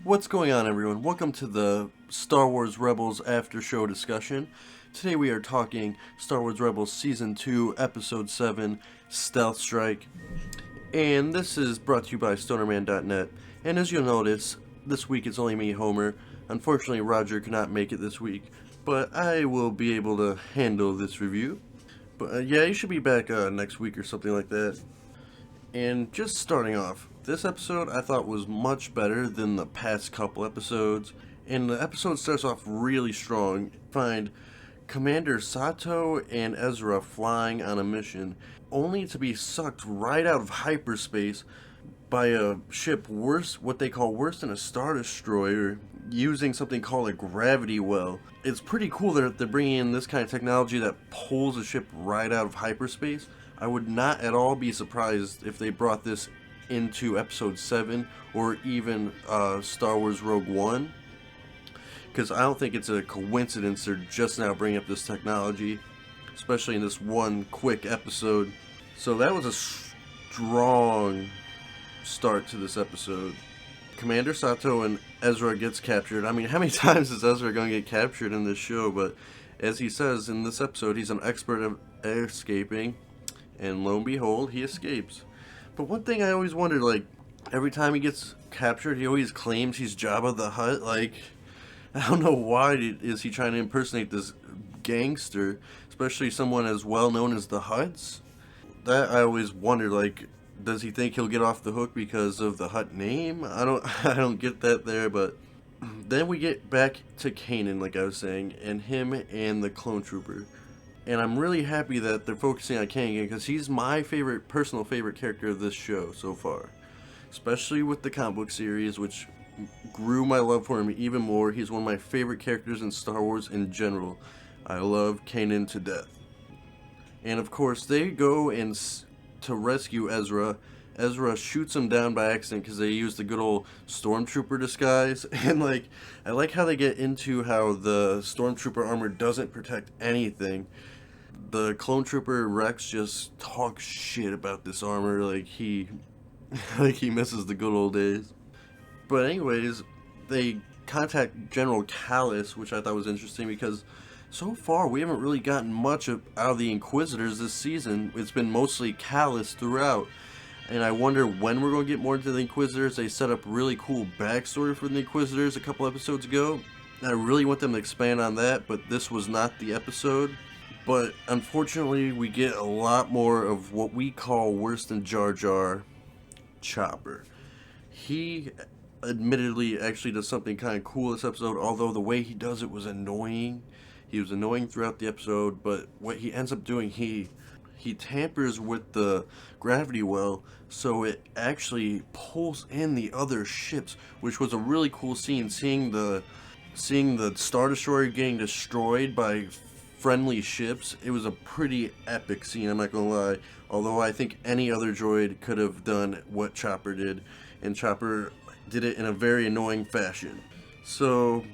What's going on, everyone? Welcome to the Star Wars Rebels after show discussion. Today we are talking Star Wars Rebels Season 2, Episode 7, Stealth Strike. And this is brought to you by stonerman.net. And as you'll notice, this week it's only me, Homer. Unfortunately, Roger could not make it this week, but I will be able to handle this review. But yeah, you should be back next week or something like that. And just starting off, this episode I thought was much better than the past couple episodes. And the episode starts off really strong. Find Commander Sato and Ezra flying on a mission, only to be sucked right out of hyperspace by a ship what they call worse than a Star Destroyer, using something called a gravity well. It's pretty cool that they're bringing in this kind of technology that pulls a ship right out of hyperspace. I would not at all be surprised if they brought this into Episode 7 or even Star Wars Rogue One, because I don't think it's a coincidence they're just now bringing up this technology, especially in this one quick episode. So that was a strong start to this episode. Commander Sato and Ezra gets captured. I mean, how many times is Ezra going to get captured in this show? But as he says in this episode, he's an expert at escaping. And lo and behold, he escapes. But one thing I always wondered, like, every time he gets captured, he always claims he's Jabba the Hutt. Like, I don't know why is he trying to impersonate this gangster, especially someone as well known as the Hutts. That I always wondered, like, does he think he'll get off the hook because of the Hutt name? I don't get that there, but then we get back to Kanan, like I was saying, and him and the clone trooper. And I'm really happy that they're focusing on Kanan because he's my personal favorite character of this show so far. Especially with the comic book series, which grew my love for him even more. He's one of my favorite characters in Star Wars in general. I love Kanan to death. And of course, they go to rescue Ezra. Ezra shoots him down by accident because they use the good old stormtrooper disguise. And I like how they get into how the stormtrooper armor doesn't protect anything. The clone trooper Rex just talks shit about this armor like he misses the good old days. But anyways, they contact General Kallus, which I thought was interesting because so far we haven't really gotten much out of the Inquisitors this season. It's been mostly Kallus throughout. And I wonder when we're going to get more into the Inquisitors. They set up really cool backstory for the Inquisitors a couple episodes ago. I really want them to expand on that, but this was not the episode. But unfortunately, we get a lot more of what we call worse than Jar Jar, Chopper. He admittedly actually does something kind of cool this episode, although the way he does it was annoying. He was annoying throughout the episode, but what he ends up doing, he tampers with the gravity well, so it actually pulls in the other ships, which was a really cool scene, seeing the Star Destroyer getting destroyed by friendly ships. It was a pretty epic scene, I'm not gonna lie, although I think any other droid could have done what Chopper did, and Chopper did it in a very annoying fashion. So,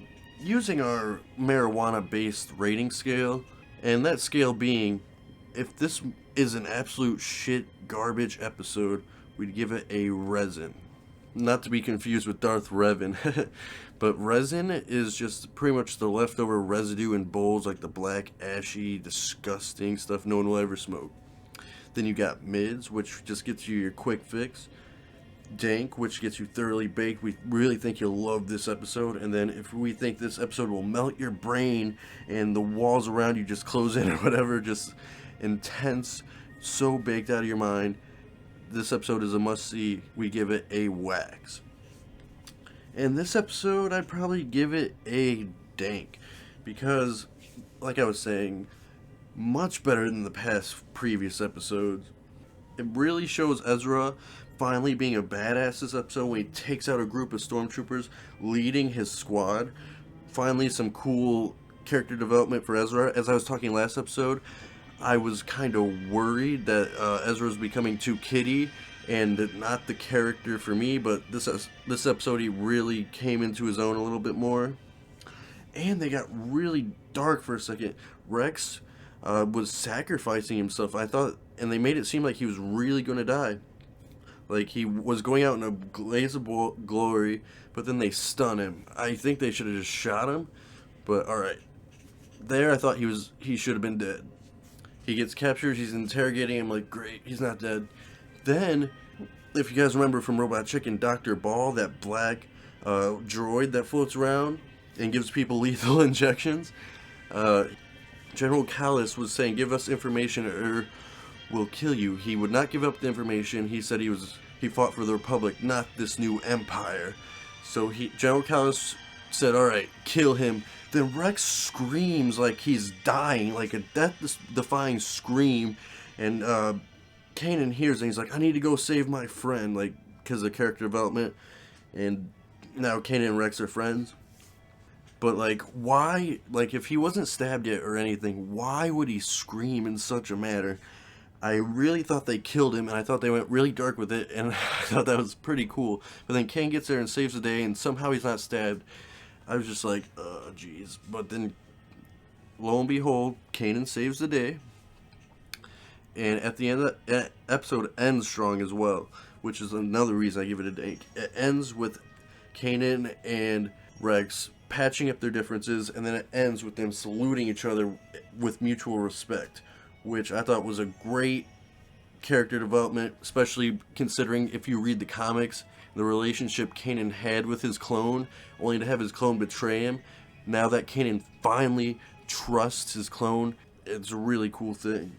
using our marijuana-based rating scale, and that scale being, if this is an absolute shit garbage episode, we'd give it a resin. Not to be confused with Darth Revan, but resin is just pretty much the leftover residue in bowls, like the black, ashy, disgusting stuff no one will ever smoke. Then you got mids, which just gets you your quick fix. Dank, which gets you thoroughly baked. We really think you'll love this episode. And then if we think this episode will melt your brain and the walls around you just close in or whatever, just intense, so baked out of your mind, this episode is a must-see. We give it a wax. And this episode, I'd probably give it a dank, because, like I was saying, much better than the past previous episodes. It really shows Ezra finally being a badass this episode when he takes out a group of stormtroopers, leading his squad. Finally, some cool character development for Ezra. As I was talking last episode, I was kind of worried that Ezra was becoming too kiddie and not the character for me, but this episode he really came into his own a little bit more. And they got really dark for a second. Rex was sacrificing himself, I thought, and they made it seem like he was really going to die. Like, he was going out in a blaze of glory, but then they stun him. I think they should have just shot him, but alright. There, I thought he should have been dead. He gets captured, he's interrogating him, like, great, he's not dead. Then, if you guys remember from Robot Chicken, Dr. Ball, that black droid that floats around and gives people lethal injections, General Callis was saying, give us information or we'll kill you. He would not give up the information. He said he fought for the Republic, not this new empire. So General Callis said, alright, kill him. Then Rex screams like he's dying, like a death-defying scream, and Kanan hears and he's like, I need to go save my friend, like, because of character development, and now Kanan and Rex are friends. But, like, why, like, if he wasn't stabbed yet or anything, why would he scream in such a manner? I really thought they killed him, and I thought they went really dark with it, and I thought that was pretty cool. But then Kanan gets there and saves the day, and somehow he's not stabbed. I was just like, jeez. But then, lo and behold, Kanan saves the day. And at the end of the episode ends strong as well, which is another reason I give it a day. It ends with Kanan and Rex patching up their differences, and then it ends with them saluting each other with mutual respect, which I thought was a great character development, especially considering if you read the comics, the relationship Kanan had with his clone, only to have his clone betray him. Now that Kanan finally trusts his clone, it's a really cool thing.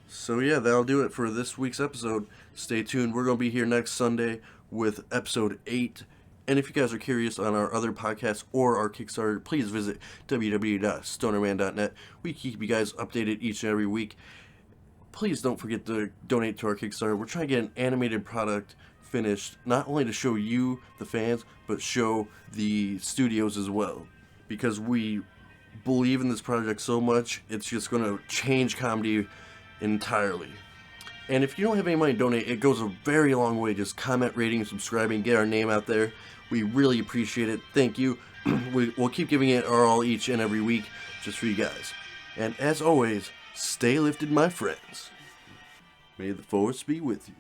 So yeah, that'll do it for this week's episode. Stay tuned. We're going to be here next Sunday with episode 8. And if you guys are curious on our other podcasts or our Kickstarter, please visit www.stonerman.net. We keep you guys updated each and every week. Please don't forget to donate to our Kickstarter. We're trying to get an animated product finished, not only to show you, the fans, but show the studios as well. Because we believe in this project so much, it's just going to change comedy entirely. And if you don't have any money to donate, it goes a very long way. Just comment, rating, subscribing, get our name out there. We really appreciate it. Thank you. We'll keep giving it our all each and every week just for you guys. And as always, stay lifted, my friends. May the force be with you.